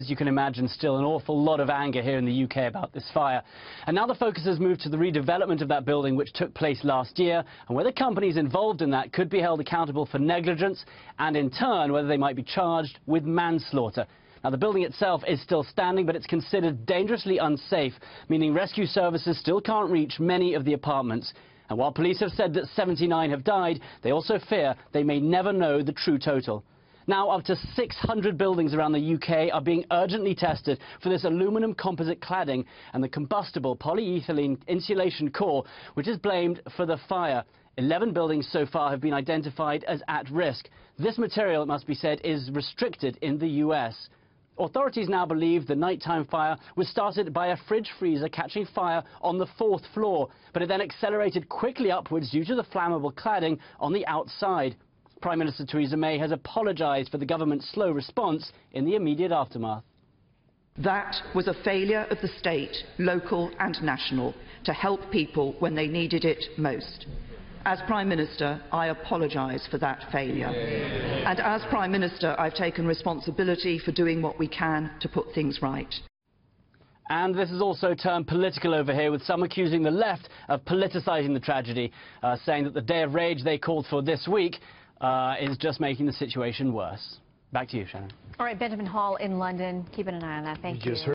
As you can imagine, still an awful lot of anger here in the UK about this fire. And now the focus has moved to the redevelopment of that building, which took place last year, and whether companies involved in that could be held accountable for negligence, and in turn whether they might be charged with manslaughter. Now, the building itself is still standing, but it's considered dangerously unsafe, meaning rescue services still can't reach many of the apartments. And while police have said that 79 have died, they also fear they may never know the true total. Now, up to 600 buildings around the UK are being urgently tested for this aluminum composite cladding and the combustible polyethylene insulation core, which is blamed for the fire. 11 buildings so far have been identified as at risk. This material, it must be said, is restricted in the US. Authorities now believe the nighttime fire was started by a fridge freezer catching fire on the 4th floor, but it then accelerated quickly upwards due to the flammable cladding on the outside. Prime Minister Theresa May has apologised for the government's slow response in the immediate aftermath. That was a failure of the state, local and national, to help people when they needed it most. As Prime Minister, I apologise for that failure. And as Prime Minister, I've taken responsibility for doing what we can to put things right. And this has also turned political over here, with some accusing the left of politicising the tragedy, saying that the day of rage they called for this week is just making the situation worse. Back to you, Shannon. All right, Benjamin Hall in London. Keeping an eye on that. Thank you.